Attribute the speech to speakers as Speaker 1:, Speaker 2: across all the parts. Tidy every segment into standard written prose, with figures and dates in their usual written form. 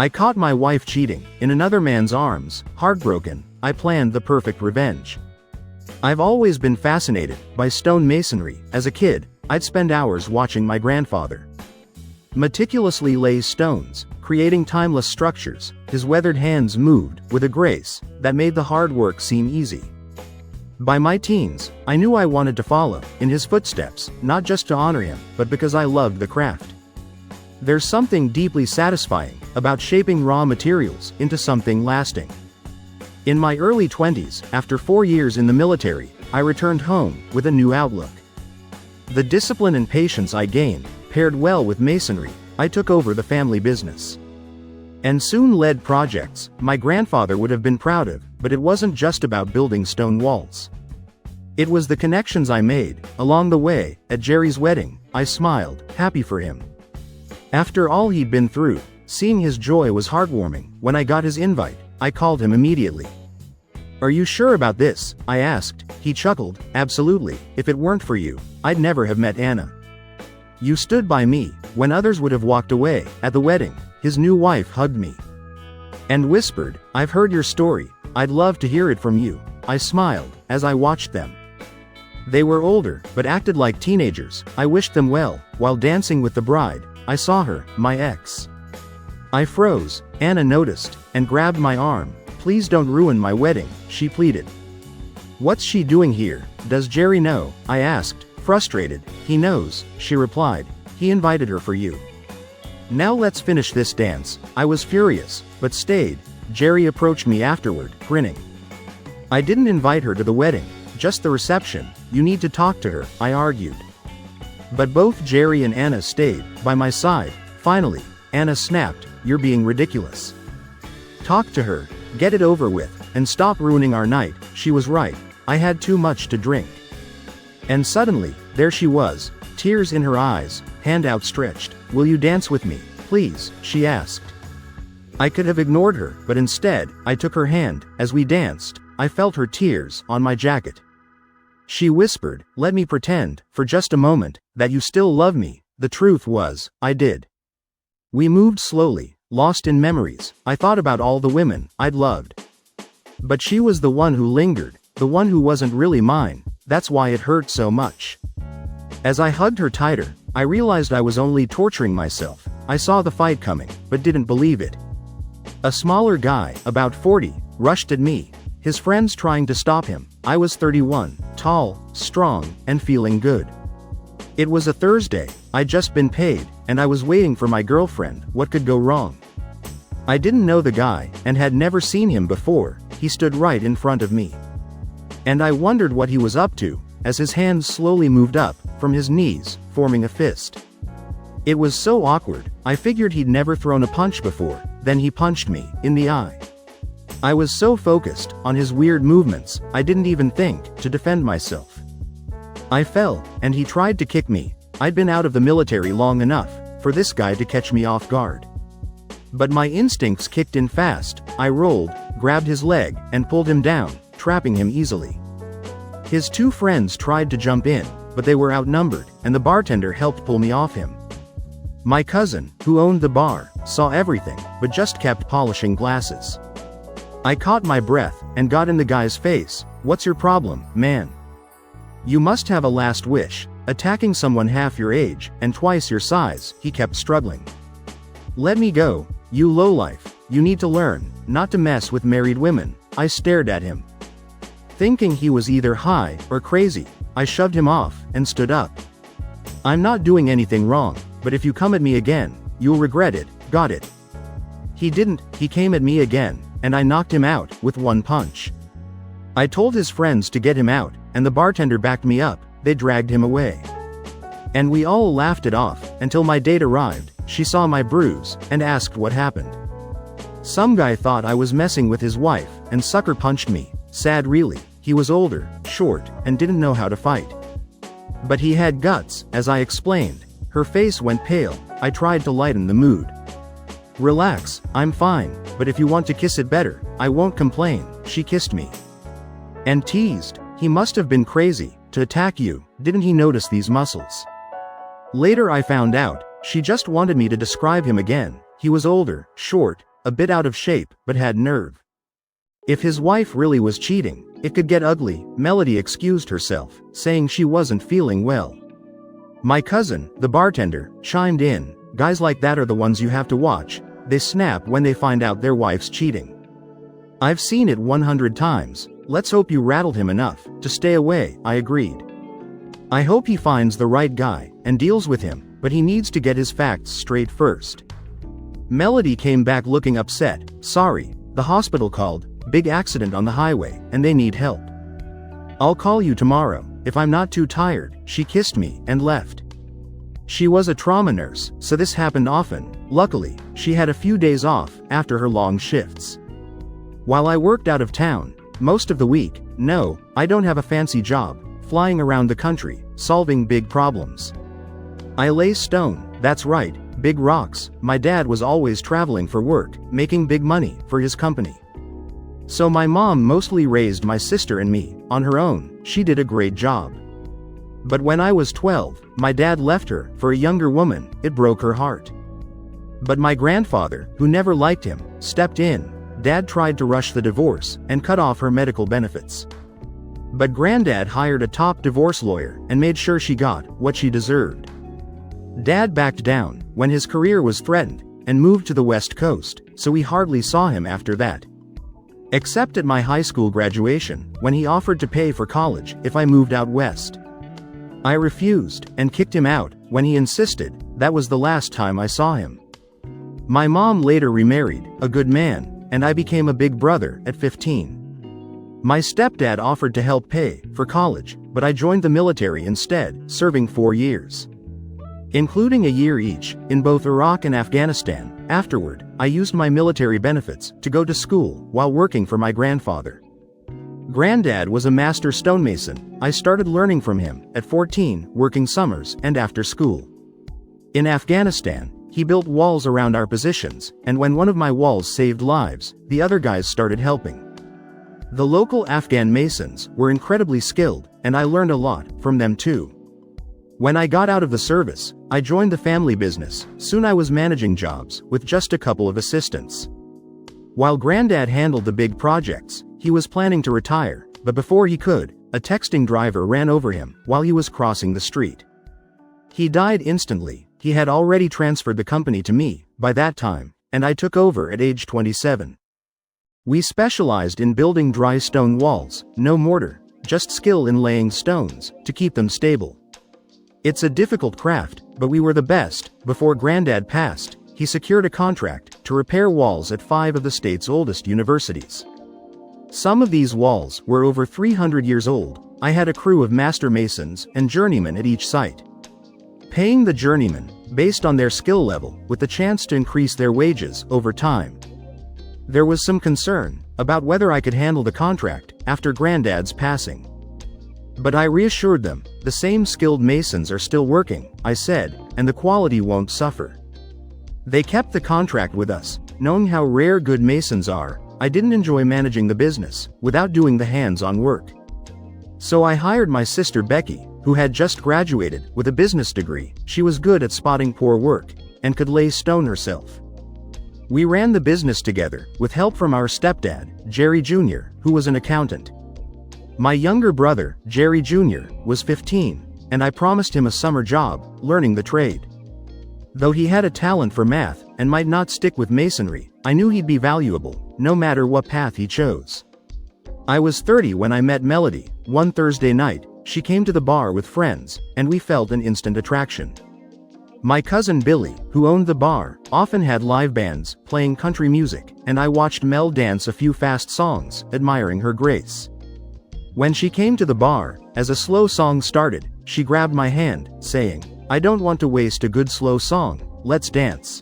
Speaker 1: I caught my wife cheating, in another man's arms, heartbroken. I planned the perfect revenge. I've always been fascinated by stone masonry. As a kid, I'd spend hours watching my grandfather meticulously lay stones, creating timeless structures. His weathered hands moved with a grace that made the hard work seem easy. By my teens, I knew I wanted to follow in his footsteps, not just to honor him, but because I loved the craft. There's something deeply satisfying about shaping raw materials into something lasting. In my early 20s, after 4 years in the military, I returned home with a new outlook. The discipline and patience I gained paired well with masonry. I took over the family business and soon led projects my grandfather would have been proud of, but it wasn't just about building stone walls. It was the connections I made along the way. At Jerry's wedding, I smiled, happy for him. After all he'd been through, seeing his joy was heartwarming. When I got his invite, I called him immediately. "Are you sure about this?" I asked. He chuckled. "Absolutely. If it weren't for you, I'd never have met Anna. You stood by me when others would have walked away." At the wedding, his new wife hugged me and whispered, "I've heard your story. I'd love to hear it from you." I smiled as I watched them. They were older, but acted like teenagers. I wished them well. While dancing with the bride, I saw her, my ex. I froze. Anna noticed and grabbed my arm. "Please don't ruin my wedding," she pleaded. "What's she doing here? Does Jerry know?" I asked, frustrated. "He knows," she replied. "He invited her for you. Now let's finish this dance." I was furious, but stayed. Jerry approached me afterward, grinning. "I didn't invite her to the wedding, just the reception. You need to talk to her," I argued. But both Jerry and Anna stayed by my side. Finally, Anna snapped, "You're being ridiculous. Talk to her, get it over with, and stop ruining our night." She was right. I had too much to drink. And suddenly, there she was, tears in her eyes, hand outstretched. "Will you dance with me, please?" she asked. I could have ignored her, but instead, I took her hand. As we danced, I felt her tears on my jacket. She whispered, "Let me pretend, for just a moment, that you still love me." The truth was, I did. We moved slowly, lost in memories. I thought about all the women I'd loved. But she was the one who lingered, the one who wasn't really mine. That's why it hurt so much. As I hugged her tighter, I realized I was only torturing myself. I saw the fight coming, but didn't believe it. A smaller guy, about 40, rushed at me, his friends trying to stop him. I was 31, tall, strong, and feeling good. It was a Thursday, I'd just been paid, and I was waiting for my girlfriend. What could go wrong? I didn't know the guy, and had never seen him before. He stood right in front of me. And I wondered what he was up to, as his hands slowly moved up from his knees, forming a fist. It was so awkward. I figured he'd never thrown a punch before. Then he punched me in the eye. I was so focused on his weird movements, I didn't even think to defend myself. I fell, and he tried to kick me. I'd been out of the military long enough for this guy to catch me off guard. But my instincts kicked in fast. I rolled, grabbed his leg, and pulled him down, trapping him easily. His two friends tried to jump in, but they were outnumbered, and the bartender helped pull me off him. My cousin, who owned the bar, saw everything, but just kept polishing glasses. I caught my breath, and got in the guy's face. "What's your problem, man? You must have a last wish. Attacking someone half your age, and twice your size." He kept struggling. "Let me go, you lowlife. You need to learn not to mess with married women." I stared at him, thinking he was either high or crazy. I shoved him off, and stood up. "I'm not doing anything wrong, but if you come at me again, you'll regret it. Got it?" He didn't. He came at me again, and I knocked him out with one punch. I told his friends to get him out, and the bartender backed me up. They dragged him away. And we all laughed it off, until my date arrived. She saw my bruise, and asked what happened. Some guy thought I was messing with his wife, and sucker punched me. Sad really. He was older, short, and didn't know how to fight. But he had guts, as I explained. Her face went pale. I tried to lighten the mood. "Relax, I'm fine, but if you want to kiss it better, I won't complain." She kissed me and teased, "He must have been crazy to attack you. Didn't he notice these muscles?" Later I found out, she just wanted me to describe him again. He was older, short, a bit out of shape, but had nerve. If his wife really was cheating, it could get ugly. Melody excused herself, saying she wasn't feeling well. My cousin, the bartender, chimed in, "Guys like that are the ones you have to watch. They snap when they find out their wife's cheating." "I've seen it 100 times. Let's hope you rattled him enough to stay away," I agreed. "I hope he finds the right guy and deals with him, but he needs to get his facts straight first." Melody came back looking upset. "Sorry, the hospital called, big accident on the highway, and they need help. I'll call you tomorrow, if I'm not too tired." She kissed me and left. She was a trauma nurse, so this happened often. Luckily, she had a few days off after her long shifts. While I worked out of town most of the week, no, I don't have a fancy job, flying around the country, solving big problems. I lay stone, that's right, big rocks. My dad was always traveling for work, making big money for his company. So my mom mostly raised my sister and me on her own. She did a great job. But when I was 12, my dad left her for a younger woman. It broke her heart. But my grandfather, who never liked him, stepped in. Dad tried to rush the divorce and cut off her medical benefits. But Granddad hired a top divorce lawyer and made sure she got what she deserved. Dad backed down when his career was threatened and moved to the West Coast, so we hardly saw him after that. Except at my high school graduation, when he offered to pay for college if I moved out west. I refused and kicked him out when he insisted. That was the last time I saw him. My mom later remarried a good man, and I became a big brother at 15. My stepdad offered to help pay for college, but I joined the military instead, serving 4 years, including a year each in both Iraq and Afghanistan. Afterward, I used my military benefits to go to school while working for my grandfather. Granddad was a master stonemason. I started learning from him at 14, working summers and after school. In Afghanistan, he built walls around our positions, and when one of my walls saved lives, the other guys started helping. The local Afghan masons were incredibly skilled, and I learned a lot from them too. When I got out of the service, I joined the family business. Soon I was managing jobs with just a couple of assistants. While Granddad handled the big projects, he was planning to retire, but before he could, a texting driver ran over him while he was crossing the street. He died instantly. He had already transferred the company to me by that time, and I took over at age 27. We specialized in building dry stone walls, no mortar, just skill in laying stones to keep them stable. It's a difficult craft, but we were the best. Before Granddad passed, he secured a contract to repair walls at 5 of the state's oldest universities. Some of these walls were over 300 years old. I had a crew of master masons and journeymen at each site, paying the journeymen based on their skill level with the chance to increase their wages over time. There was some concern about whether I could handle the contract after Granddad's passing. But I reassured them, the same skilled masons are still working, I said, and the quality won't suffer. They kept the contract with us, knowing how rare good masons are. I didn't enjoy managing the business without doing the hands-on work. So I hired my sister Becky, who had just graduated with a business degree. She was good at spotting poor work and could lay stone herself. We ran the business together with help from our stepdad, Jerry Jr., who was an accountant. My younger brother, Jerry Jr., was 15, and I promised him a summer job, learning the trade. Though he had a talent for math and might not stick with masonry, I knew he'd be valuable, no matter what path he chose. I was 30 when I met Melody. One Thursday night, she came to the bar with friends, and we felt an instant attraction. My cousin Billy, who owned the bar, often had live bands playing country music, and I watched Mel dance a few fast songs, admiring her grace. When she came to the bar, as a slow song started, she grabbed my hand, saying, "I don't want to waste a good slow song, let's dance."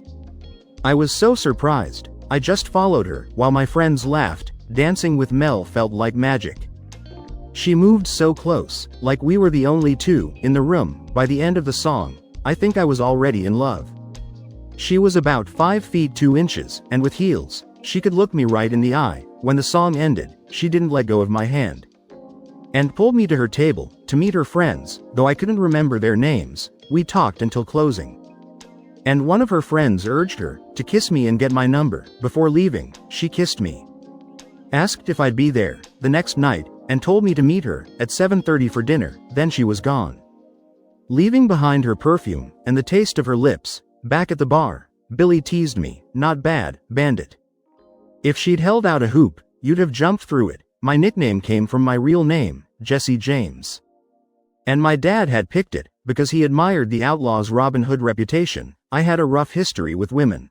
Speaker 1: I was so surprised. I just followed her, while my friends laughed. Dancing with Mel felt like magic. She moved so close, like we were the only two in the room. By the end of the song, I think I was already in love. She was about 5 feet 2 inches, and with heels, she could look me right in the eye. When the song ended, she didn't let go of my hand and pulled me to her table to meet her friends. Though I couldn't remember their names, we talked until closing. And one of her friends urged her to kiss me and get my number. Before leaving, she kissed me, asked if I'd be there the next night, and told me to meet her at 7:30 for dinner. Then she was gone, leaving behind her perfume and the taste of her lips. Back at the bar, Billy teased me, "Not bad, Bandit. If she'd held out a hoop, you'd have jumped through it." My nickname came from my real name, Jesse James. And my dad had picked it because he admired the outlaw's Robin Hood reputation. I had a rough history with women.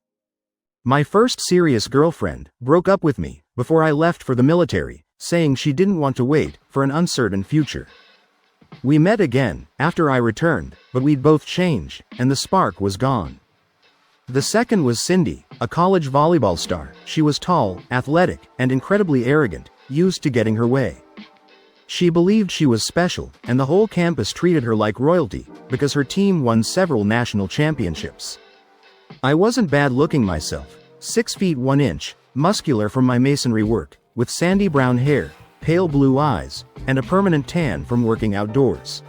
Speaker 1: My first serious girlfriend broke up with me before I left for the military, saying she didn't want to wait for an uncertain future. We met again after I returned, but we'd both changed, and the spark was gone. The second was Cindy, a college volleyball star. She was tall, athletic, and incredibly arrogant, used to getting her way. She believed she was special, and the whole campus treated her like royalty because her team won several national championships. I wasn't bad looking myself, 6 feet 1 inch, muscular from my masonry work, with sandy brown hair, pale blue eyes, and a permanent tan from working outdoors.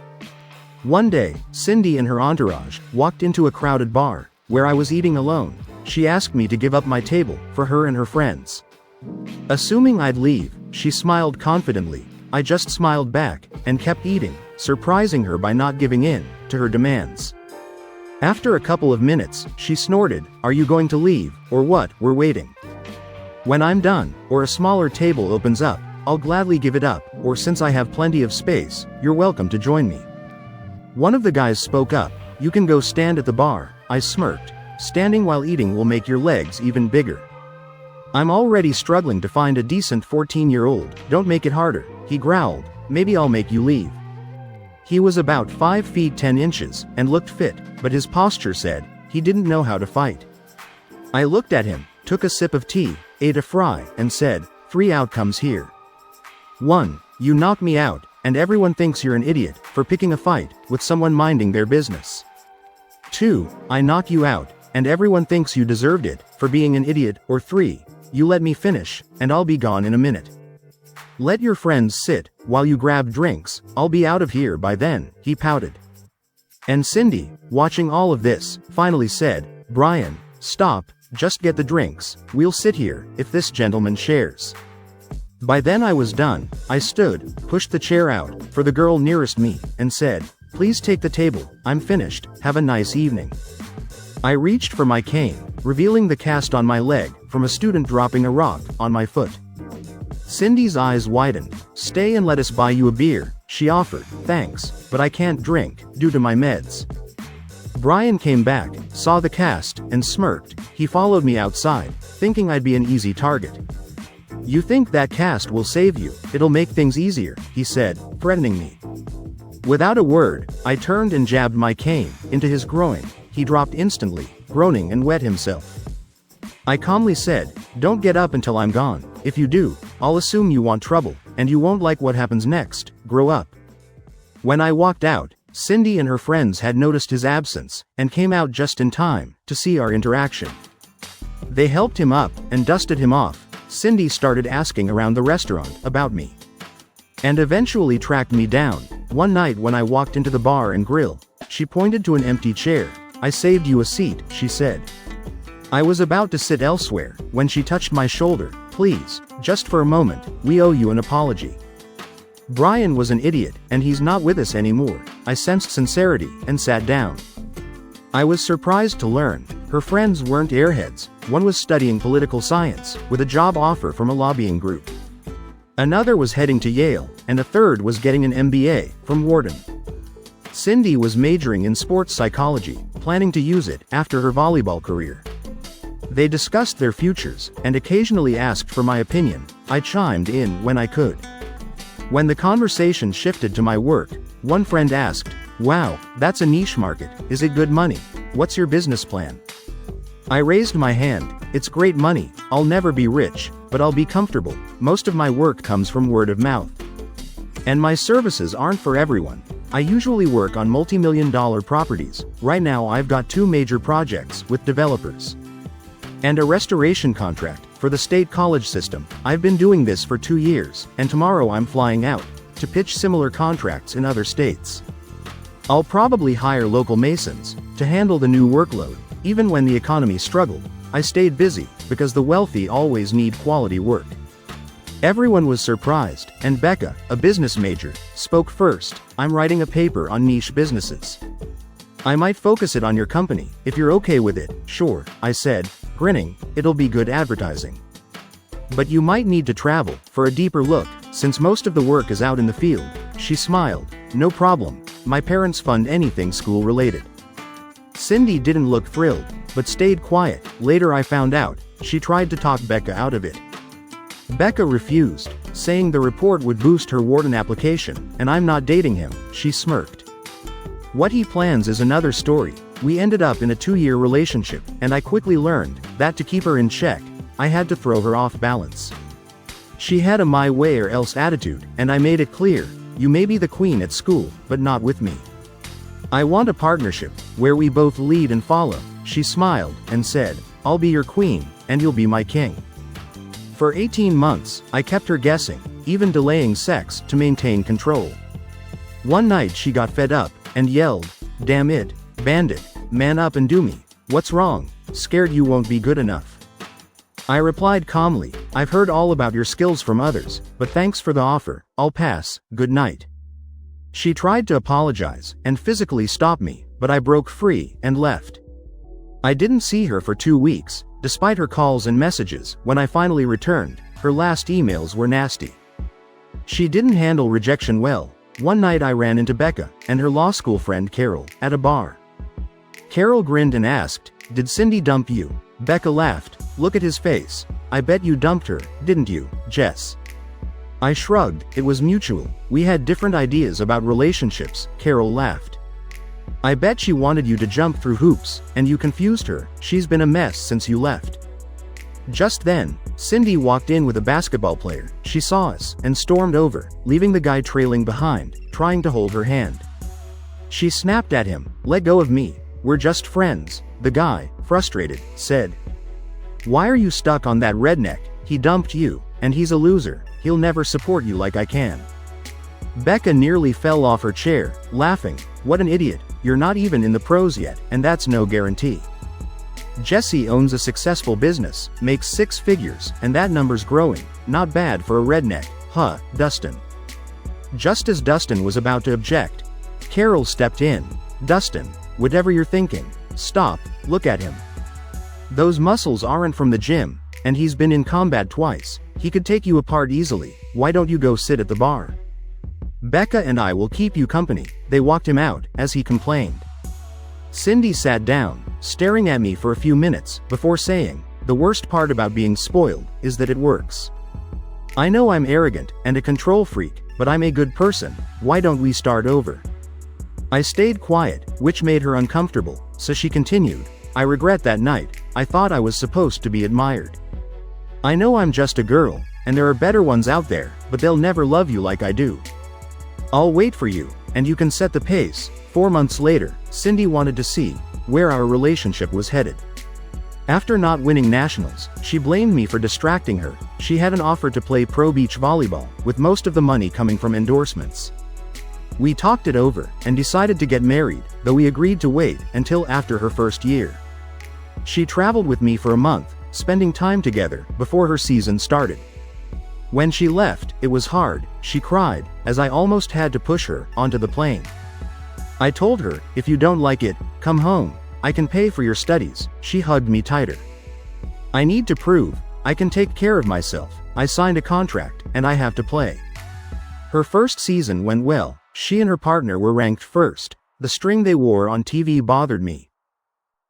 Speaker 1: One day, Cindy and her entourage walked into a crowded bar where I was eating alone. She asked me to give up my table for her and her friends. Assuming I'd leave, she smiled confidently. I just smiled back and kept eating, surprising her by not giving in to her demands. After a couple of minutes, she snorted, "Are you going to leave, or what? We're waiting. When I'm done, or a smaller table opens up, I'll gladly give it up, or since I have plenty of space, you're welcome to join me." One of the guys spoke up, "You can go stand at the bar." I smirked. "Standing while eating will make your legs even bigger. I'm already struggling to find a decent 14-year-old. Don't make it harder," he growled. "Maybe I'll make you leave." He was about 5 feet 10 inches and looked fit, but his posture said he didn't know how to fight. I looked at him, took a sip of tea, ate a fry, and said, "3 outcomes here. 1. You knock me out, and everyone thinks you're an idiot for picking a fight with someone minding their business. 2. I knock you out, and everyone thinks you deserved it for being an idiot. Or 3. You let me finish, and I'll be gone in a minute. Let your friends sit while you grab drinks. I'll be out of here by then," he pouted. And Cindy, watching all of this, finally said, "Brian, stop, just get the drinks. We'll sit here if this gentleman shares." By then I was done. I stood, pushed the chair out for the girl nearest me, and said, "Please take the table. I'm finished. Have a nice evening." I reached for my cane, revealing the cast on my leg from a student dropping a rock on my foot. Cindy's eyes widened. "Stay and let us buy you a beer," she offered. "Thanks, but I can't drink due to my meds." Brian came back, saw the cast, and smirked. He followed me outside, thinking I'd be an easy target. "You think that cast will save you? It'll make things easier," he said, threatening me. Without a word, I turned and jabbed my cane into his groin. He dropped instantly, groaning, and wet himself. I calmly said, "Don't get up until I'm gone. If you do, I'll assume you want trouble, and you won't like what happens next. Grow up." When I walked out, Cindy and her friends had noticed his absence and came out just in time to see our interaction. They helped him up and dusted him off. Cindy started asking around the restaurant about me, and eventually tracked me down. One night when I walked into the bar and grill, she pointed to an empty chair. "I saved you a seat," she said. I was about to sit elsewhere when she touched my shoulder. "Please, just for a moment, we owe you an apology. Brian was an idiot, and he's not with us anymore." I sensed sincerity and sat down. I was surprised to learn her friends weren't airheads. One was studying political science with a job offer from a lobbying group. Another was heading to Yale, and a third was getting an MBA from Wharton. Cindy was majoring in sports psychology, planning to use it after her volleyball career. They discussed their futures and occasionally asked for my opinion. I chimed in when I could. When the conversation shifted to my work, one friend asked, "Wow, that's a niche market. Is it good money? What's your business plan?" I raised my hand. "It's great money. I'll never be rich, but I'll be comfortable. Most of my work comes from word of mouth. And my services aren't for everyone. I usually work on multi-million-dollar properties. Right now I've got 2 major projects with developers and a restoration contract for the state college system. I've been doing this for 2 years, and tomorrow I'm flying out to pitch similar contracts in other states. I'll probably hire local masons to handle the new workload. Even when the economy struggled, I stayed busy, because the wealthy always need quality work. Everyone was surprised, and Becca, a business major, spoke first. I'm writing a paper on niche businesses. I might focus it on your company, if you're okay with it. Sure, I said, grinning, it'll be good advertising. But you might need to travel, for a deeper look, since most of the work is out in the field. She smiled. No problem, my parents fund anything school-related. Cindy didn't look thrilled, but stayed quiet. Later I found out, she tried to talk Becca out of it. Becca refused, saying the report would boost her warden application, and I'm not dating him. She smirked. What he plans is another story. We ended up in a 2-year relationship, and I quickly learned that to keep her in check, I had to throw her off balance. She had a my way or else attitude, and I made it clear, you may be the queen at school, but not with me. I want a partnership, where we both lead and follow. She smiled, and said, I'll be your queen, and you'll be my king. For 18 months, I kept her guessing, even delaying sex, to maintain control. One night she got fed up, and yelled, damn it, bandit, man up and do me. What's wrong? Scared you won't be good enough. I replied calmly, I've heard all about your skills from others, but thanks for the offer, I'll pass, good night. She tried to apologize, and physically stop me, but I broke free, and left. I didn't see her for 2 weeks, despite her calls and messages. When I finally returned, her last emails were nasty. She didn't handle rejection well. One night I ran into Becca, and her law school friend Carol, at a bar. Carol grinned and asked, did Cindy dump you? Becca laughed, look at his face. I bet you dumped her, didn't you, Jess? I shrugged, it was mutual. We had different ideas about relationships. Carol laughed. I bet she wanted you to jump through hoops, and you confused her. She's been a mess since you left. Just then, Cindy walked in with a basketball player. She saw us, and stormed over, leaving the guy trailing behind, trying to hold her hand. She snapped at him, let go of me, we're just friends. The guy, frustrated, said, why are you stuck on that redneck? He dumped you, and he's a loser, he'll never support you like I can. Becca nearly fell off her chair, laughing, what an idiot, you're not even in the pros yet, and that's no guarantee. Jesse owns a successful business, makes 6 figures, and that number's growing, not bad for a redneck, huh, Dustin. Just as Dustin was about to object, Carol stepped in. Dustin, whatever you're thinking, stop, look at him. Those muscles aren't from the gym, and he's been in combat twice, he could take you apart easily, why don't you go sit at the bar? Becca and I will keep you company. They walked him out, as he complained. Cindy sat down, staring at me for a few minutes, before saying, the worst part about being spoiled, is that it works. I know I'm arrogant, and a control freak, but I'm a good person, why don't we start over? I stayed quiet, which made her uncomfortable, so she continued, I regret that night, I thought I was supposed to be admired. I know I'm just a girl, and there are better ones out there, but they'll never love you like I do. I'll wait for you, and you can set the pace. 4 months later, Cindy wanted to see where our relationship was headed. After not winning nationals, she blamed me for distracting her. She had an offer to play pro beach volleyball, with most of the money coming from endorsements. We talked it over, and decided to get married, though we agreed to wait until after her first year. She traveled with me for a month, spending time together, before her season started. When she left, it was hard, she cried, as I almost had to push her onto the plane. I told her, if you don't like it, come home, I can pay for your studies. She hugged me tighter. I need to prove I can take care of myself. I signed a contract, and I have to play. Her first season went well, she and her partner were ranked first. The string they wore on TV bothered me.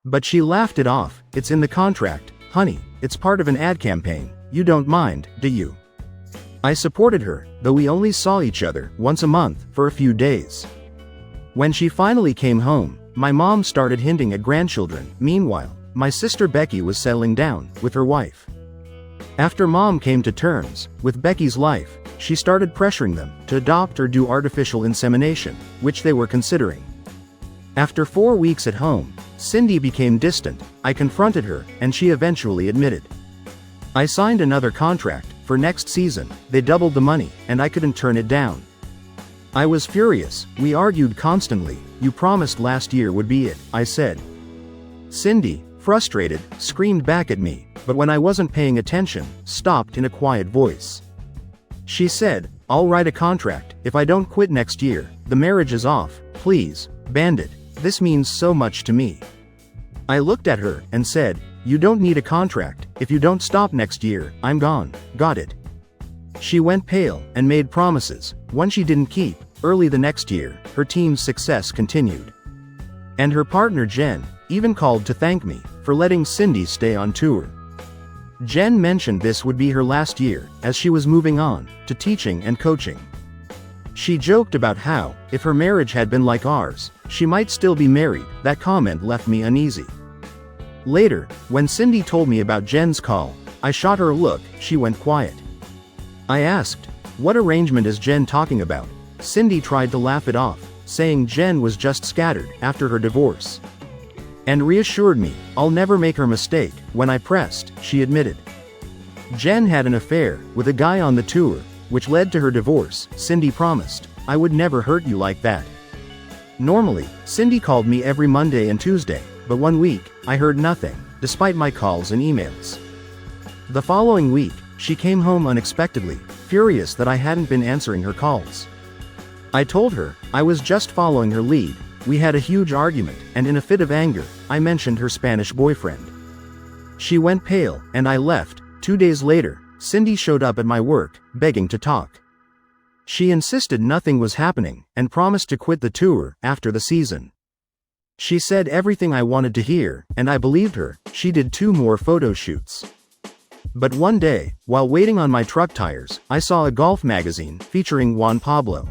Speaker 1: But she laughed it off, it's in the contract, honey, it's part of an ad campaign, you don't mind, do you? I supported her, though we only saw each other once a month, for a few days. When she finally came home, my mom started hinting at grandchildren. Meanwhile, my sister Becky was settling down, with her wife. After mom came to terms with Becky's life, she started pressuring them to adopt or do artificial insemination, which they were considering. After 4 weeks at home, Cindy became distant. I confronted her, and she eventually admitted. I signed another contract. For next season, they doubled the money, and I couldn't turn it down. I was furious, we argued constantly. You promised last year would be it, I said. Cindy, frustrated, screamed back at me, but when I wasn't paying attention, stopped in a quiet voice. She said, "I'll write a contract. If I don't quit next year, the marriage is off. Please, Bandit. This means so much to me." I looked at her and said, "You don't need a contract. If you don't stop next year, I'm gone. Got it?" She went pale and made promises, one she didn't keep. Early the next year, her team's success continued. And her partner Jen even called to thank me for letting Cindy stay on tour. Jen mentioned this would be her last year, as she was moving on to teaching and coaching. She joked about how, if her marriage had been like ours, she might still be married. That comment left me uneasy. Later, when Cindy told me about Jen's call, I shot her a look. She went quiet. I asked, "What arrangement is Jen talking about?" Cindy tried to laugh it off, saying Jen was just scattered after her divorce. And reassured me, I'll never make her mistake. When I pressed, she admitted Jen had an affair with a guy on the tour, which led to her divorce. Cindy promised, "I would never hurt you like that." Normally, Cindy called me every Monday and Tuesday, but one week, I heard nothing, despite my calls and emails. The following week, she came home unexpectedly, furious that I hadn't been answering her calls. I told her I was just following her lead. We had a huge argument, and in a fit of anger, I mentioned her Spanish boyfriend. She went pale, and I left. 2 days later, Cindy showed up at my work, begging to talk. She insisted nothing was happening, and promised to quit the tour after the season. She said everything I wanted to hear, and I believed her. She did 2 more photo shoots. But one day, while waiting on my truck tires, I saw a golf magazine featuring Juan Pablo.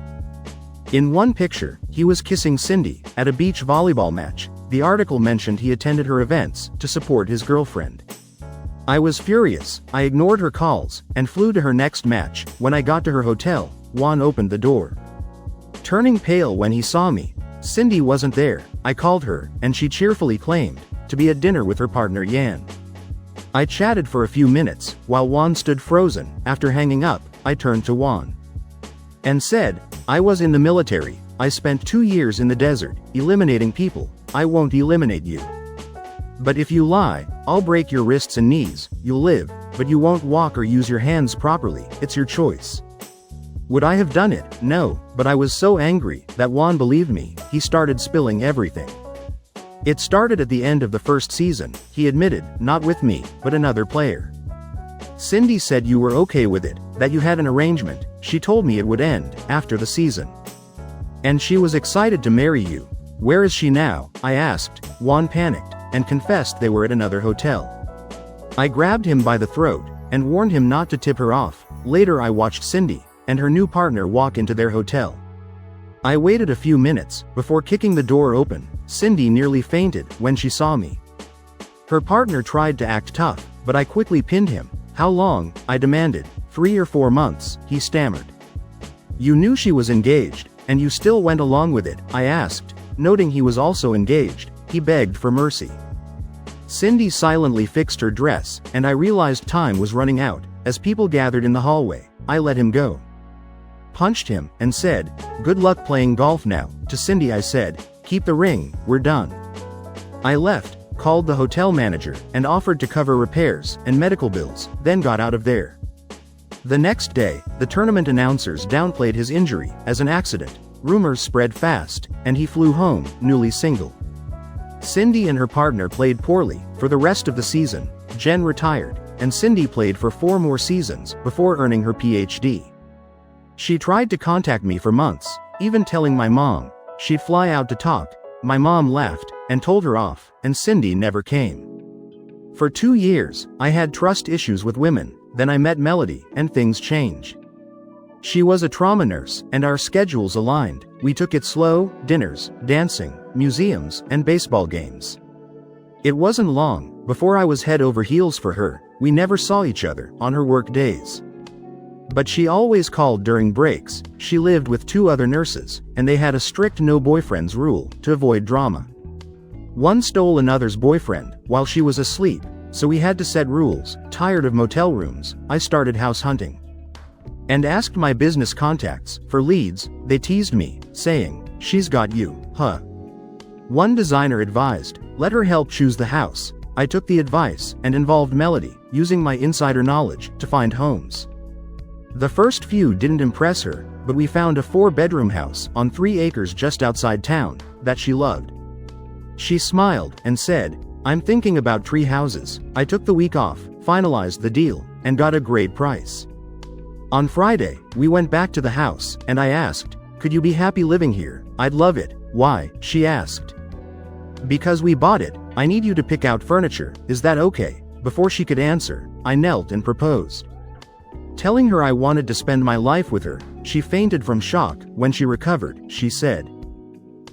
Speaker 1: In one picture, he was kissing Cindy at a beach volleyball match. The article mentioned he attended her events to support his girlfriend. I was furious. I ignored her calls and flew to her next match. When I got to her hotel, Juan opened the door. Turning pale when he saw me, Cindy wasn't there. I called her, and she cheerfully claimed to be at dinner with her partner Yan. I chatted for a few minutes, while Juan stood frozen. After hanging up, I turned to Juan and said, "I was in the military. I spent 2 years in the desert, eliminating people. I won't eliminate you. But if you lie, I'll break your wrists and knees. You'll live, but you won't walk or use your hands properly. It's your choice." Would I have done it? No, but I was so angry that Juan believed me. He started spilling everything. It started at the end of the first season, he admitted, not with me, but another player. Cindy said you were okay with it, that you had an arrangement. She told me it would end after the season. And she was excited to marry you. Where is she now? I asked. Juan panicked and confessed they were at another hotel. I grabbed him by the throat and warned him not to tip her off. Later I watched Cindy and her new partner walk into their hotel. I waited a few minutes before kicking the door open. Cindy nearly fainted when she saw me. Her partner tried to act tough, but I quickly pinned him. "How long?" I demanded. 3 or 4 months, he stammered. "You knew she was engaged, and you still went along with it?" I asked. Noting he was also engaged, he begged for mercy. Cindy silently fixed her dress, and I realized time was running out. As people gathered in the hallway, I let him go. Punched him, and said, "Good luck playing golf now." To Cindy I said, "Keep the ring, we're done." I left, called the hotel manager, and offered to cover repairs and medical bills, then got out of there. The next day, the tournament announcers downplayed his injury as an accident. Rumors spread fast, and he flew home, newly single. Cindy and her partner played poorly for the rest of the season. Jen retired, and Cindy played for 4 more seasons before earning her PhD. She tried to contact me for months, even telling my mom she'd fly out to talk. My mom laughed and told her off, and Cindy never came. For 2 years, I had trust issues with women. Then I met Melody, and things changed. She was a trauma nurse, and our schedules aligned. We took it slow: dinners, dancing, museums, and baseball games. It wasn't long before I was head over heels for her. We never saw each other on her work days. But she always called during breaks. She lived with 2 other nurses, and they had a strict no boyfriends rule to avoid drama. One stole another's boyfriend while she was asleep, so we had to set rules. Tired of motel rooms, I started house hunting and asked my business contacts for leads. They teased me, saying, "She's got you, huh?" One designer advised, let her help choose the house. I took the advice and involved Melody, using my insider knowledge, to find homes. The first few didn't impress her, but we found a 4-bedroom house on 3 acres just outside town that she loved. She smiled and said, I'm thinking about 3 houses. I took the week off, finalized the deal, and got a great price. On Friday, we went back to the house, and I asked, could you be happy living here? I'd love it. Why? She asked. Because we bought it, I need you to pick out furniture, is that okay? Before she could answer, I knelt and proposed. Telling her I wanted to spend my life with her, she fainted from shock. When she recovered, she said,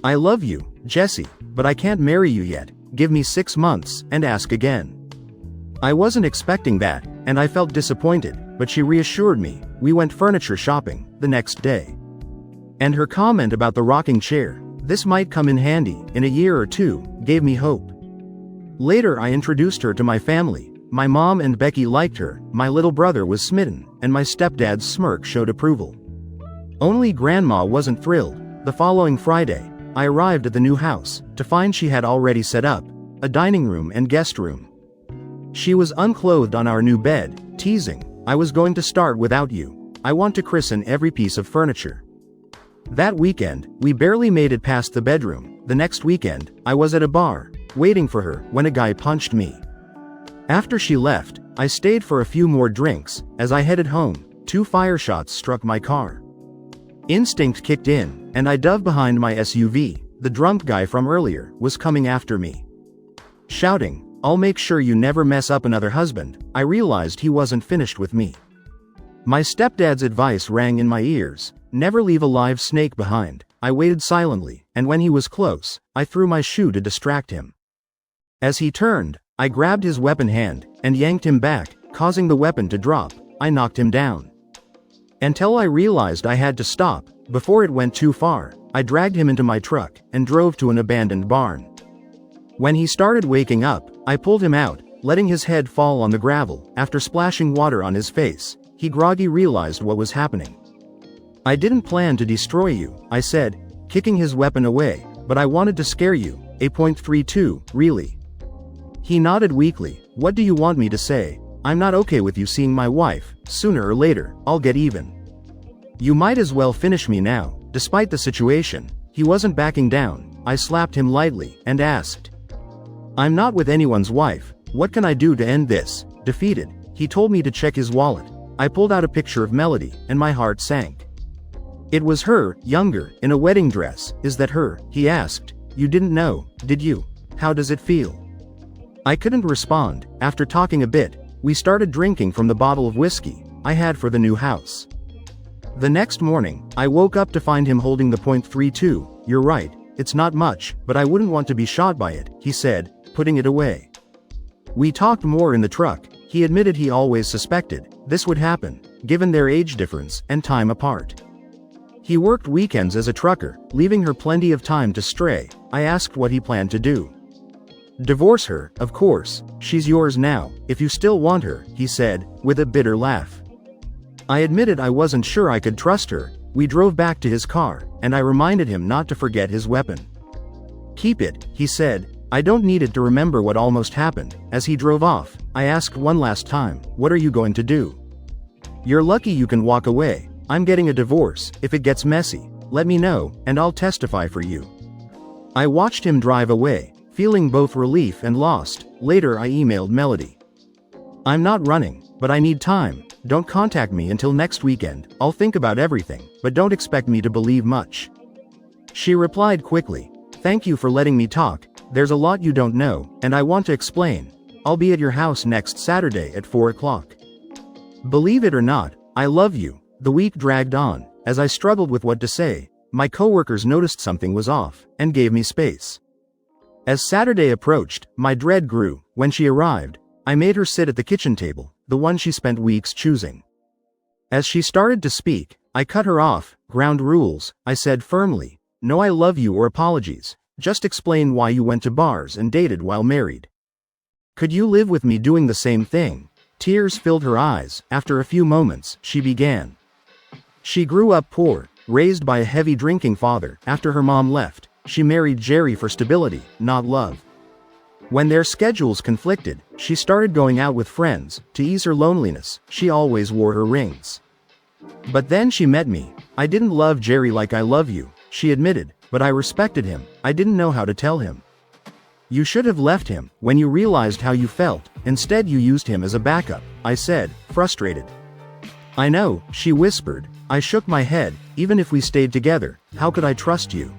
Speaker 1: I love you, Jesse, but I can't marry you yet. Give me 6 months, and ask again. I wasn't expecting that, and I felt disappointed, but she reassured me. We went furniture shopping the next day. And her comment about the rocking chair, this might come in handy in a year or 2, gave me hope. Later I introduced her to my family. My mom and Becky liked her, my little brother was smitten, and my stepdad's smirk showed approval. Only Grandma wasn't thrilled. The following Friday, I arrived at the new house, to find she had already set up a dining room and guest room. She was unclothed on our new bed, teasing, I was going to start without you. I want to christen every piece of furniture. That weekend, we barely made it past the bedroom. The next weekend, I was at a bar, waiting for her, when a guy punched me. After she left, I stayed for a few more drinks. As I headed home, 2 fire shots struck my car. Instinct kicked in, and I dove behind my SUV. The drunk guy from earlier was coming after me. Shouting, I'll make sure you never mess up another husband. I realized he wasn't finished with me. My stepdad's advice rang in my ears, never leave a live snake behind. I waited silently, and when he was close, I threw my shoe to distract him. As he turned, I grabbed his weapon hand, and yanked him back, causing the weapon to drop. I knocked him down. Until I realized I had to stop, before it went too far, I dragged him into my truck, and drove to an abandoned barn. When he started waking up, I pulled him out, letting his head fall on the gravel. After splashing water on his face, he groggy realized what was happening. I didn't plan to destroy you, I said, kicking his weapon away, but I wanted to scare you. A.32, really? He nodded weakly. What do you want me to say? I'm not okay with you seeing my wife. Sooner or later, I'll get even. You might as well finish me now. Despite the situation, he wasn't backing down. I slapped him lightly, and asked, I'm not with anyone's wife. What can I do to end this? Defeated, he told me to check his wallet. I pulled out a picture of Melody, and my heart sank. It was her, younger, in a wedding dress. Is that her? He asked. You didn't know, did you? How does it feel? I couldn't respond. After talking a bit, we started drinking from the bottle of whiskey I had for the new house. The next morning, I woke up to find him holding the .32. You're right, it's not much, but I wouldn't want to be shot by it, he said, putting it away. We talked more in the truck. He admitted he always suspected this would happen, given their age difference and time apart. He worked weekends as a trucker, leaving her plenty of time to stray. I asked what he planned to do. Divorce her, of course. She's yours now, if you still want her, he said, with a bitter laugh. I admitted I wasn't sure I could trust her. We drove back to his car, and I reminded him not to forget his weapon. Keep it, he said. I don't need it to remember what almost happened. As he drove off, I asked one last time, what are you going to do? You're lucky you can walk away. I'm getting a divorce. If it gets messy, let me know, and I'll testify for you. I watched him drive away, feeling both relief and lost. Later I emailed Melody. I'm not running, but I need time. Don't contact me until next weekend. I'll think about everything, but don't expect me to believe much. She replied quickly. Thank you for letting me talk. There's a lot you don't know, and I want to explain. I'll be at your house next Saturday at 4 o'clock. Believe it or not, I love you. The week dragged on. As I struggled with what to say, my coworkers noticed something was off, and gave me space. As Saturday approached, my dread grew. When she arrived, I made her sit at the kitchen table, the one she spent weeks choosing. As she started to speak, I cut her off. Ground rules, I said firmly. No I love you or apologies. Just explain why you went to bars and dated while married. Could you live with me doing the same thing? Tears filled her eyes. After a few moments, she began. She grew up poor, raised by a heavy drinking father. After her mom left, she married Jerry for stability, not love. When their schedules conflicted, she started going out with friends. To ease her loneliness, she always wore her rings. But then she met me. I didn't love Jerry like I love you, she admitted, but I respected him. I didn't know how to tell him. You should have left him when you realized how you felt. Instead you used him as a backup, I said, frustrated. I know, she whispered. I shook my head. Even if we stayed together, how could I trust you?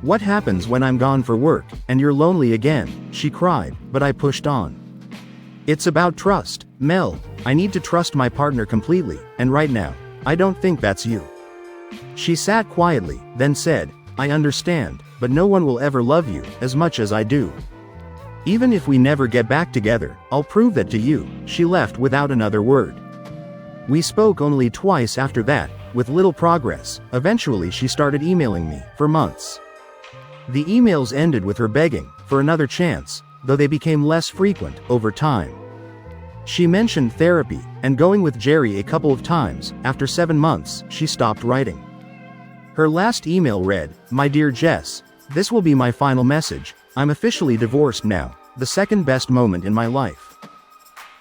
Speaker 1: What happens when I'm gone for work, and you're lonely again? She cried, but I pushed on. It's about trust, Mel. I need to trust my partner completely, and right now, I don't think that's you. She sat quietly, then said, I understand, but no one will ever love you as much as I do. Even if we never get back together, I'll prove that to you. She left without another word. We spoke only twice after that, with little progress. Eventually she started emailing me, for months. The emails ended with her begging for another chance, though they became less frequent over time. She mentioned therapy and going with Jerry a couple of times. After 7 months, she stopped writing. Her last email read, My dear Jess, this will be my final message. I'm officially divorced now, the second best moment in my life.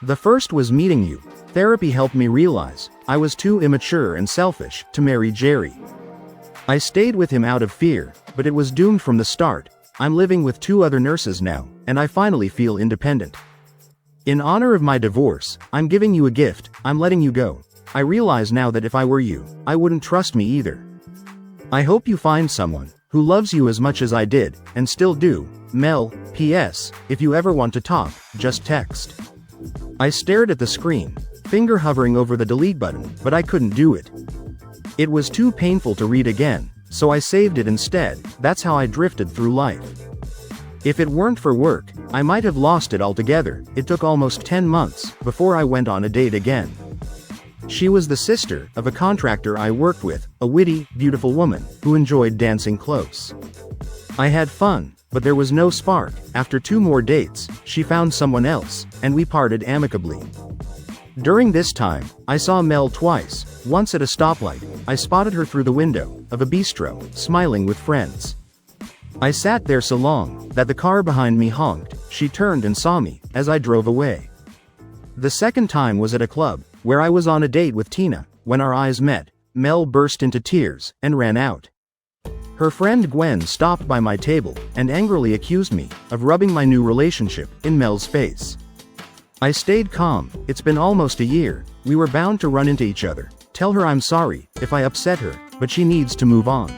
Speaker 1: The first was meeting you. Therapy helped me realize I was too immature and selfish to marry Jerry. I stayed with him out of fear, but it was doomed from the start. I'm living with 2 other nurses now, and I finally feel independent. In honor of my divorce, I'm giving you a gift. I'm letting you go. I realize now that if I were you, I wouldn't trust me either. I hope you find someone who loves you as much as I did, and still do. Mel, P.S. If you ever want to talk, just text. I stared at the screen, finger hovering over the delete button, but I couldn't do it. It was too painful to read again, so I saved it instead. That's how I drifted through life. If it weren't for work, I might have lost it altogether. It took almost 10 months before I went on a date again. She was the sister of a contractor I worked with, a witty, beautiful woman who enjoyed dancing close. I had fun, but there was no spark. After 2 more dates, she found someone else, and we parted amicably. During this time, I saw Mel twice. Once at a stoplight, I spotted her through the window of a bistro, smiling with friends. I sat there so long that the car behind me honked. She turned and saw me as I drove away. The second time was at a club, where I was on a date with Tina. When our eyes met, Mel burst into tears and ran out. Her friend Gwen stopped by my table and angrily accused me of rubbing my new relationship in Mel's face. I stayed calm. It's been almost a year. We were bound to run into each other. Tell her I'm sorry if I upset her, but she needs to move on.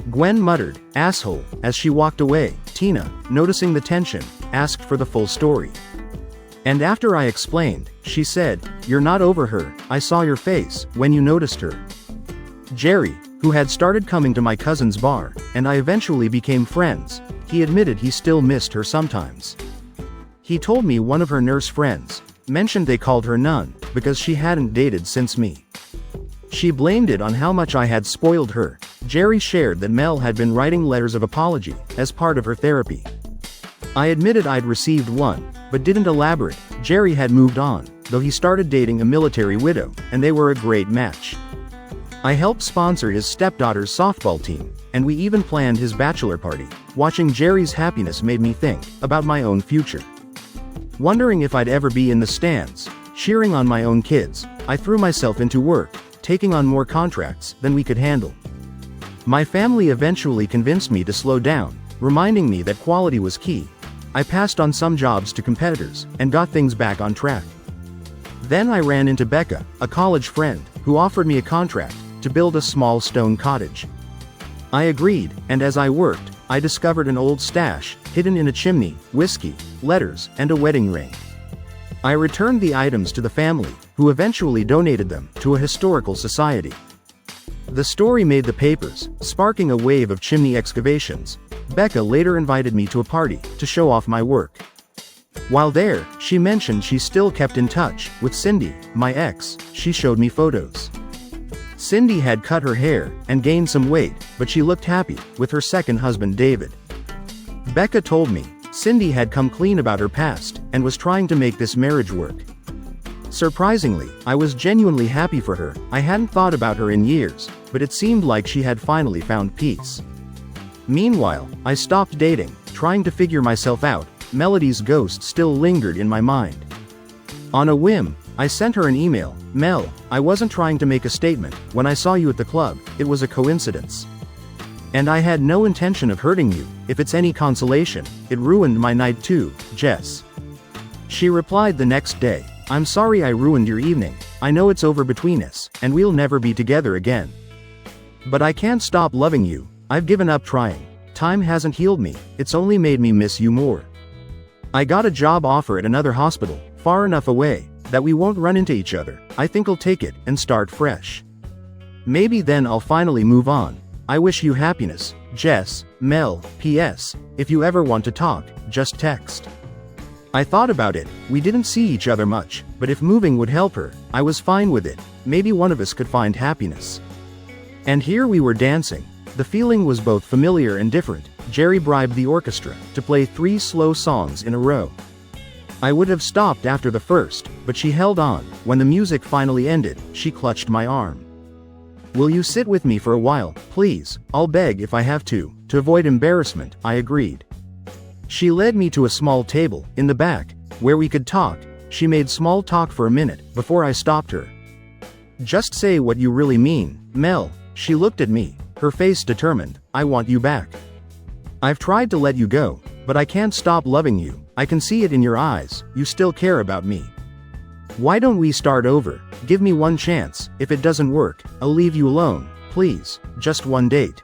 Speaker 1: Gwen muttered, asshole, as she walked away. Tina, noticing the tension, asked for the full story. And after I explained, she said, you're not over her. I saw your face when you noticed her. Jerry, who had started coming to my cousin's bar, and I eventually became friends, he admitted he still missed her sometimes. He told me one of her nurse friends mentioned they called her Nun because she hadn't dated since me. She blamed it on how much I had spoiled her. Jerry shared that Mel had been writing letters of apology as part of her therapy. I admitted I'd received one, but didn't elaborate. Jerry had moved on, though he started dating a military widow, and they were a great match. I helped sponsor his stepdaughter's softball team, and we even planned his bachelor party. Watching Jerry's happiness made me think about my own future. Wondering if I'd ever be in the stands, cheering on my own kids, I threw myself into work, taking on more contracts than we could handle. My family eventually convinced me to slow down, reminding me that quality was key. I passed on some jobs to competitors, and got things back on track. Then I ran into Becca, a college friend, who offered me a contract to build a small stone cottage. I agreed, and as I worked, I discovered an old stash, hidden in a chimney, whiskey, letters, and a wedding ring. I returned the items to the family, who eventually donated them to a historical society. The story made the papers, sparking a wave of chimney excavations. Becca later invited me to a party to show off my work. While there, she mentioned she still kept in touch with Cindy, my ex. She showed me photos. Cindy had cut her hair and gained some weight, but she looked happy with her second husband David. Becca told me Cindy had come clean about her past and was trying to make this marriage work. Surprisingly, I was genuinely happy for her. I hadn't thought about her in years, but it seemed like she had finally found peace. Meanwhile, I stopped dating, trying to figure myself out. Melody's ghost still lingered in my mind. On a whim, I sent her an email. Mel, I wasn't trying to make a statement. When I saw you at the club, it was a coincidence. And I had no intention of hurting you. If it's any consolation, it ruined my night too, Jess. She replied the next day, I'm sorry I ruined your evening. I know it's over between us, and we'll never be together again. But I can't stop loving you. I've given up trying. Time hasn't healed me, it's only made me miss you more. I got a job offer at another hospital, far enough away, that we won't run into each other. I think I'll take it, and start fresh. Maybe then I'll finally move on. I wish you happiness, Jess. Mel, P.S. If you ever want to talk, just text. I thought about it, we didn't see each other much, but if moving would help her, I was fine with it. Maybe one of us could find happiness. And here we were dancing. The feeling was both familiar and different. Jerry bribed the orchestra to play 3 slow songs in a row. I would have stopped after the first, but she held on. When the music finally ended, she clutched my arm. Will you sit with me for a while, please? I'll beg if I have to avoid embarrassment, I agreed. She led me to a small table, in the back, where we could talk. She made small talk for a minute, before I stopped her. Just say what you really mean, Mel. She looked at me, her face determined. I want you back. I've tried to let you go, but I can't stop loving you. I can see it in your eyes, you still care about me. Why don't we start over? Give me one chance. If it doesn't work, I'll leave you alone, please, just one date.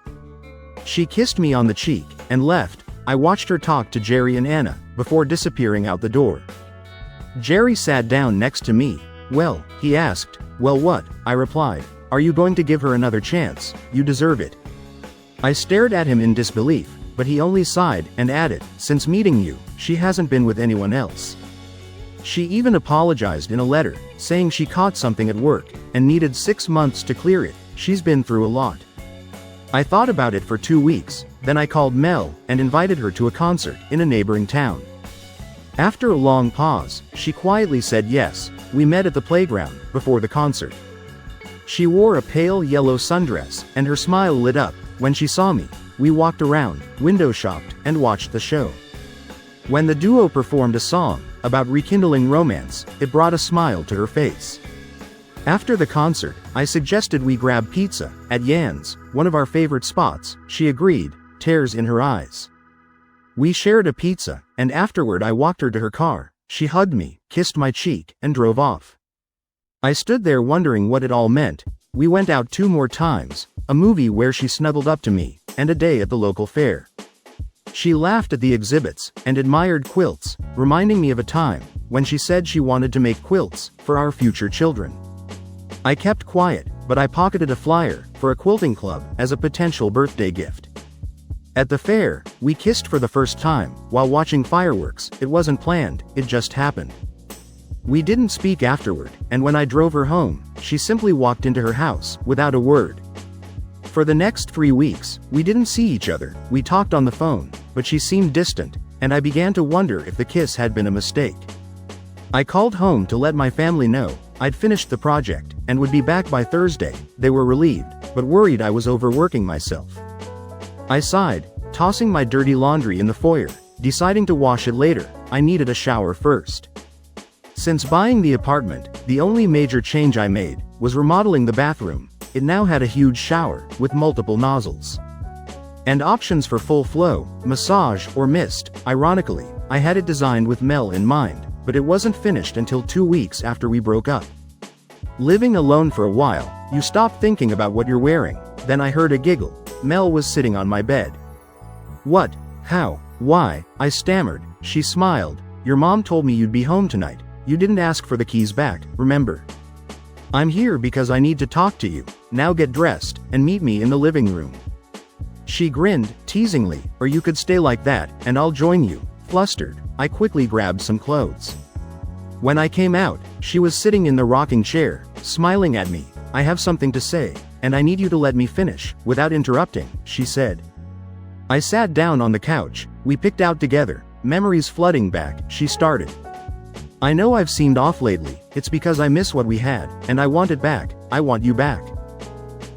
Speaker 1: She kissed me on the cheek, and left. I watched her talk to Jerry and Anna, before disappearing out the door. Jerry sat down next to me. Well, he asked. Well, what? I replied. Are you going to give her another chance? You deserve it. I stared at him in disbelief, but he only sighed, and added, since meeting you, she hasn't been with anyone else. She even apologized in a letter, saying she caught something at work, and needed 6 months to clear it. She's been through a lot. I thought about it for 2 weeks, then I called Mel, and invited her to a concert, in a neighboring town. After a long pause, she quietly said yes. We met at the playground, before the concert. She wore a pale yellow sundress, and her smile lit up. When she saw me, we walked around, window shopped, and watched the show. When the duo performed a song about rekindling romance, it brought a smile to her face. After the concert, I suggested we grab pizza at Yan's, one of our favorite spots. She agreed, tears in her eyes. We shared a pizza, and afterward I walked her to her car. She hugged me, kissed my cheek, and drove off. I stood there wondering what it all meant. We went out 2 more times, a movie where she snuggled up to me, and a day at the local fair. She laughed at the exhibits, and admired quilts, reminding me of a time when she said she wanted to make quilts for our future children. I kept quiet, but I pocketed a flyer for a quilting club as a potential birthday gift. At the fair, we kissed for the first time while watching fireworks. It wasn't planned, it just happened. We didn't speak afterward, and when I drove her home, she simply walked into her house without a word. For the next 3 weeks, we didn't see each other. We talked on the phone, but she seemed distant, and I began to wonder if the kiss had been a mistake. I called home to let my family know I'd finished the project and would be back by Thursday. They were relieved, but worried I was overworking myself. I sighed, tossing my dirty laundry in the foyer, deciding to wash it later. I needed a shower first. Since buying the apartment, the only major change I made was remodeling the bathroom. It now had a huge shower with multiple nozzles and options for full flow, massage, or mist. Ironically, I had it designed with Mel in mind, but it wasn't finished until 2 weeks after we broke up. Living alone for a while, you stop thinking about what you're wearing. Then I heard a giggle. Mel was sitting on my bed. What? How? Why? I stammered. She smiled. Your mom told me you'd be home tonight. You didn't ask for the keys back, remember? I'm here because I need to talk to you. Now get dressed, and meet me in the living room. She grinned, teasingly. Or you could stay like that, and I'll join you. Flustered, I quickly grabbed some clothes. When I came out, she was sitting in the rocking chair, smiling at me. I have something to say, and I need you to let me finish, without interrupting, she said. I sat down on the couch. We picked out together, memories flooding back. She started. I know I've seemed off lately. It's because I miss what we had, and I want it back. I want you back.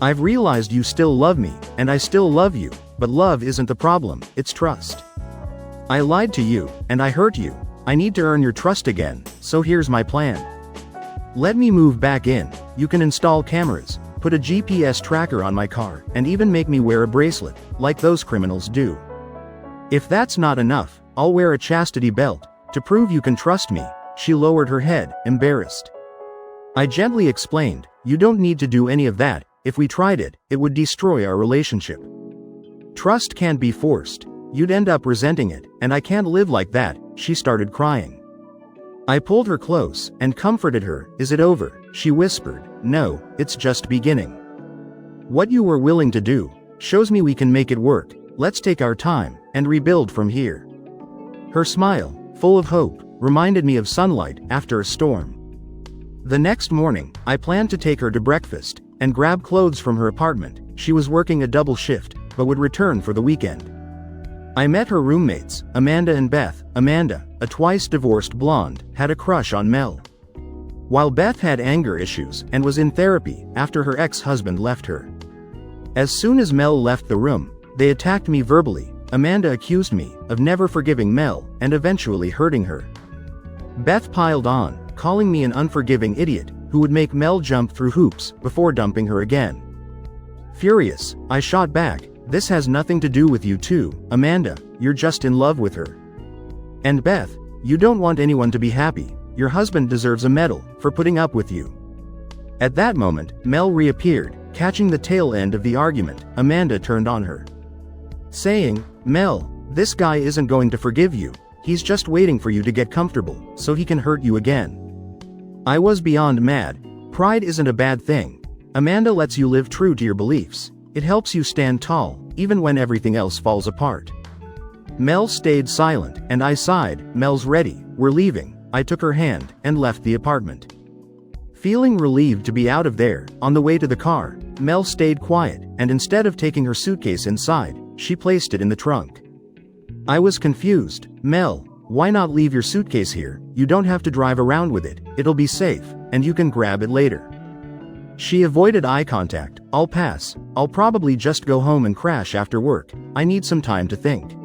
Speaker 1: I've realized you still love me, and I still love you. but love isn't the problem, it's trust. I lied to you, and I hurt you. I need to earn your trust again, so here's my plan. Let me move back in. You can install cameras, put a GPS tracker on my car, and even make me wear a bracelet, like those criminals do. If that's not enough, I'll wear a chastity belt, to prove you can trust me." She lowered her head, embarrassed. I gently explained, "You don't need to do any of that. If we tried it, it would destroy our relationship. Trust can't be forced. You'd end up resenting it, and I can't live like that." She started crying. I pulled her close, and comforted her. "Is it over?" She whispered. "No, it's just beginning. What you were willing to do shows me we can make it work. Let's take our time, and rebuild from here." Her smile, full of hope, reminded me of sunlight after a storm. The next morning, I planned to take her to breakfast, and grab clothes from her apartment. She was working a double shift, but would return for the weekend. I met her roommates, Amanda and Beth. Amanda, a twice-divorced blonde, had a crush on Mel, while Beth had anger issues and was in therapy after her ex-husband left her. As soon as Mel left the room, they attacked me verbally. Amanda accused me of never forgiving Mel and eventually hurting her. Beth piled on, calling me an unforgiving idiot who would make Mel jump through hoops before dumping her again. Furious, I shot back, "This has nothing to do with you too, Amanda. You're just in love with her. And Beth, you don't want anyone to be happy. Your husband deserves a medal for putting up with you." At that moment, Mel reappeared, catching the tail end of the argument. Amanda turned on her, saying, "Mel, this guy isn't going to forgive you. He's just waiting for you to get comfortable, so he can hurt you again." I was beyond mad. Pride isn't a bad thing. Amanda lets you live true to your beliefs. It helps you stand tall, even when everything else falls apart. Mel stayed silent, and I sighed. "Mel's ready. We're leaving." I took her hand, and left the apartment. Feeling relieved to be out of there, on the way to the car, Mel stayed quiet, and instead of taking her suitcase inside, she placed it in the trunk. I was confused. "Mel, why not leave your suitcase here? You don't have to drive around with it. It'll be safe, and you can grab it later." She avoided eye contact. "I'll pass. I'll probably just go home and crash after work. I need some time to think."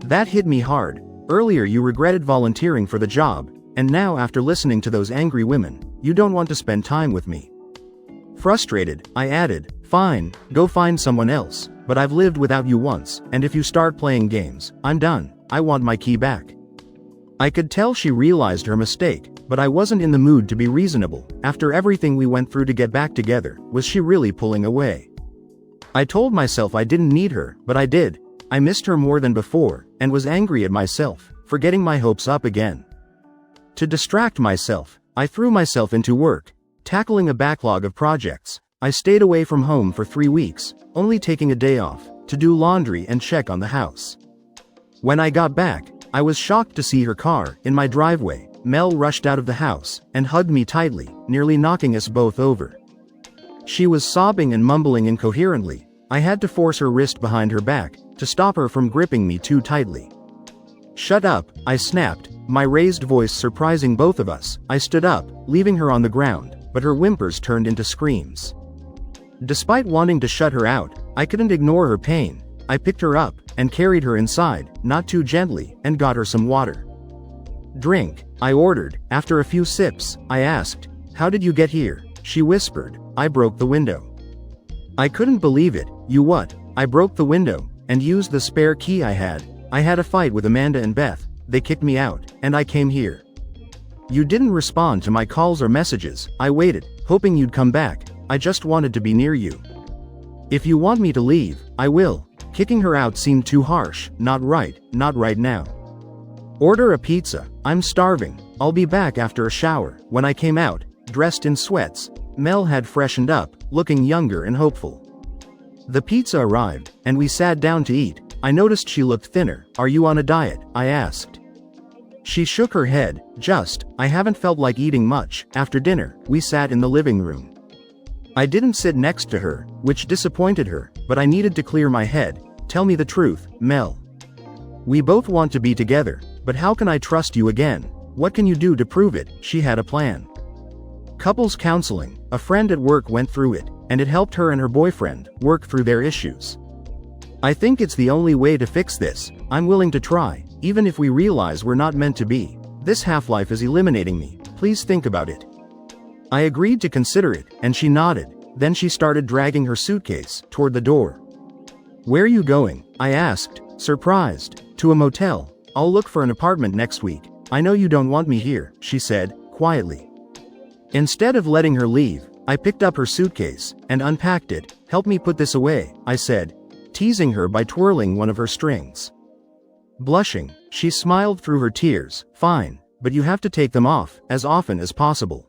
Speaker 1: That hit me hard. Earlier you regretted volunteering for the job, and now after listening to those angry women, you don't want to spend time with me. Frustrated, I added, "Fine, go find someone else, but I've lived without you once, and if you start playing games, I'm done. I want my key back." I could tell she realized her mistake, but I wasn't in the mood to be reasonable. After everything we went through to get back together, was she really pulling away? I told myself I didn't need her, but I did. I missed her more than before, and was angry at myself for getting my hopes up again. To distract myself, I threw myself into work, tackling a backlog of projects. I stayed away from home for 3 weeks, only taking a day off to do laundry and check on the house. When I got back, I was shocked to see her car in my driveway. Mel rushed out of the house and hugged me tightly, nearly knocking us both over. She was sobbing and mumbling incoherently. I had to force her wrist behind her back to stop her from gripping me too tightly. "Shut up," I snapped, my raised voice surprising both of us. I stood up, leaving her on the ground, but her whimpers turned into screams. Despite wanting to shut her out, I couldn't ignore her pain. I picked her up and carried her inside, not too gently, and got her some water. "Drink," I ordered. After a few sips, I asked, "How did you get here?" She whispered, "I broke the window." I couldn't believe it. "You what?" "I broke the window and used the spare key I had. I had a fight with Amanda and Beth. They kicked me out, and I came here. You didn't respond to my calls or messages. I waited, hoping you'd come back. I just wanted to be near you. If you want me to leave, I will." Kicking her out seemed too harsh. Not right now. "Order a pizza. I'm starving. I'll be back after a shower." When I came out, dressed in sweats, Mel had freshened up, looking younger and hopeful. The pizza arrived, and we sat down to eat. I noticed she looked thinner. "Are you on a diet?" I asked. She shook her head. I haven't felt like eating much." After dinner, we sat in the living room. I didn't sit next to her, which disappointed her, but I needed to clear my head. "Tell me the truth, Mel. We both want to be together, but how can I trust you again? What can you do to prove it?" She had a plan. Couples counseling. A friend at work went through it, and it helped her and her boyfriend work through their issues. I think it's the only way to fix this. I'm willing to try, even if we realize we're not meant to be. This half-life is eliminating me. Please think about it. I agreed to consider it, and she nodded. Then she started dragging her suitcase toward the door. Where are you going? I asked, surprised. To a motel. I'll look for an apartment next week. I know you don't want me here, she said, quietly. Instead of letting her leave, I picked up her suitcase and unpacked it. Help me put this away, I said, teasing her by twirling one of her strings. Blushing, she smiled through her tears. Fine, but you have to take them off as often as possible.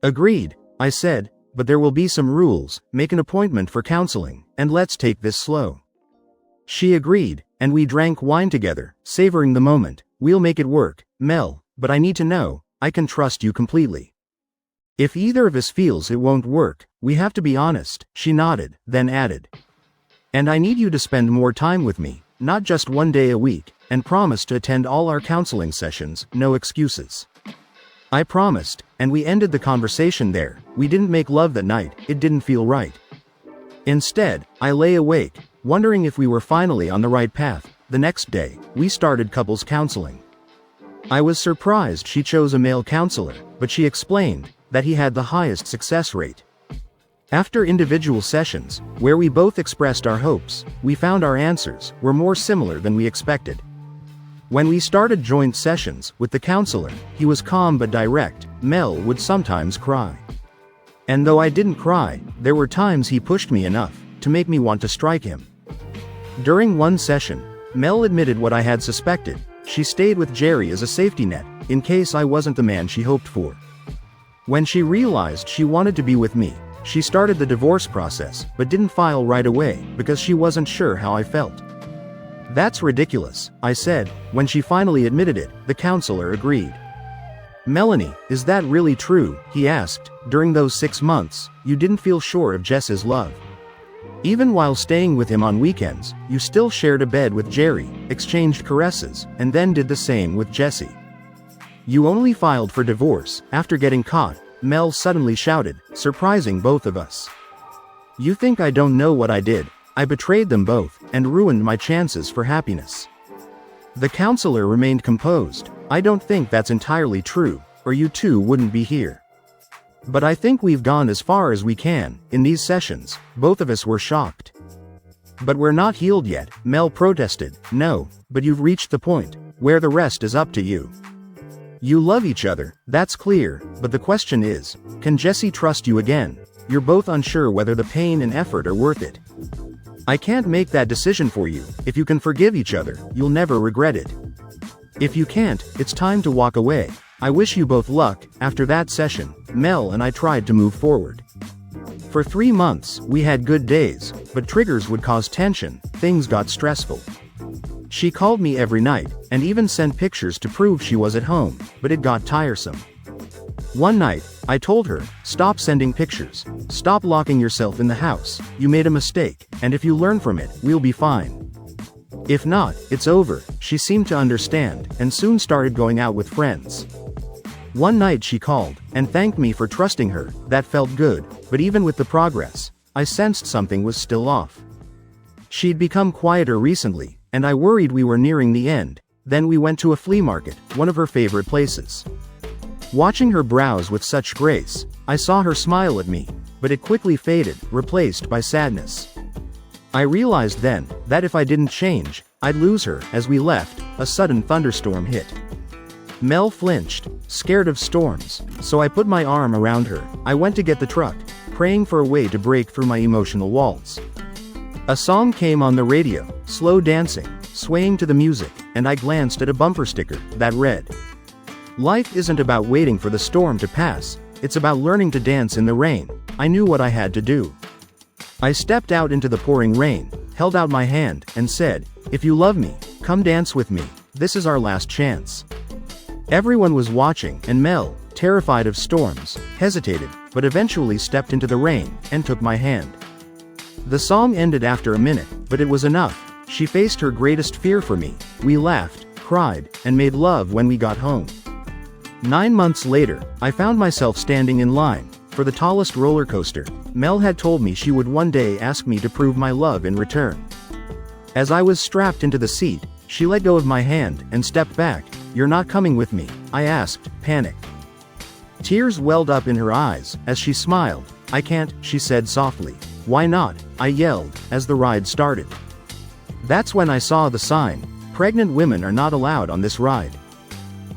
Speaker 1: Agreed, I said, but there will be some rules. Make an appointment for counseling, and let's take this slow. She agreed, and we drank wine together, savoring the moment. We'll make it work, Mel, but I need to know, I can trust you completely. If either of us feels it won't work, we have to be honest, she nodded, then added. And I need you to spend more time with me, not just one day a week, and promise to attend all our counseling sessions, no excuses. I promised, and we ended the conversation there. We didn't make love that night, it didn't feel right. Instead, I lay awake, wondering if we were finally on the right path. The next day, we started couples counseling. I was surprised she chose a male counselor, but she explained that he had the highest success rate. After individual sessions, where we both expressed our hopes, we found our answers were more similar than we expected. When we started joint sessions with the counselor, he was calm but direct. Mel would sometimes cry. And though I didn't cry, there were times he pushed me enough to make me want to strike him. During one session, Mel admitted what I had suspected. She stayed with Jerry as a safety net, in case I wasn't the man she hoped for. When she realized she wanted to be with me, she started the divorce process, but didn't file right away because she wasn't sure how I felt. That's ridiculous, I said. When she finally admitted it, the counselor agreed. Melanie, is that really true? He asked. During those 6 months, you didn't feel sure of Jess's love. Even while staying with him on weekends, you still shared a bed with Jerry, exchanged caresses, and then did the same with Jessie. You only filed for divorce after getting caught, Mel suddenly shouted, surprising both of us. You think I don't know what I did? I betrayed them both, and ruined my chances for happiness. The counselor remained composed. I don't think that's entirely true, or you two wouldn't be here. But I think we've gone as far as we can. In these sessions, both of us were shocked. But we're not healed yet, Mel protested. No, but you've reached the point where the rest is up to you. You love each other, that's clear, but the question is, can Jessie trust you again? You're both unsure whether the pain and effort are worth it. I can't make that decision for you. If you can forgive each other, you'll never regret it. If you can't, it's time to walk away. I wish you both luck. After that session, Mel and I tried to move forward. For 3 months, we had good days, but triggers would cause tension. Things got stressful. She called me every night, and even sent pictures to prove she was at home, but it got tiresome. One night, I told her, stop sending pictures. Stop locking yourself in the house. You made a mistake, and if you learn from it, we'll be fine. If not, it's over. She seemed to understand, and soon started going out with friends. One night she called, and thanked me for trusting her. That felt good, but even with the progress, I sensed something was still off. She'd become quieter recently, and I worried we were nearing the end. Then we went to a flea market, one of her favorite places. Watching her browse with such grace, I saw her smile at me, but it quickly faded, replaced by sadness. I realized then that if I didn't change, I'd lose her. As we left, a sudden thunderstorm hit. Mel flinched, scared of storms, so I put my arm around her. I went to get the truck, praying for a way to break through my emotional walls. A song came on the radio, slow dancing, swaying to the music, and I glanced at a bumper sticker that read, "Life isn't about waiting for the storm to pass, it's about learning to dance in the rain." I knew what I had to do. I stepped out into the pouring rain, held out my hand, and said, "If you love me, come dance with me. This is our last chance." Everyone was watching, and Mel, terrified of storms, hesitated, but eventually stepped into the rain, and took my hand. The song ended after a minute, but it was enough. She faced her greatest fear for me. We laughed, cried, and made love when we got home. 9 months later, I found myself standing in line for the tallest roller coaster. Mel had told me she would one day ask me to prove my love in return. As I was strapped into the seat, she let go of my hand and stepped back. "You're not coming with me?" I asked, panicked. Tears welled up in her eyes as she smiled. "I can't," she said softly. "Why not?" I yelled as the ride started. That's when I saw the sign. Pregnant women are not allowed on this ride.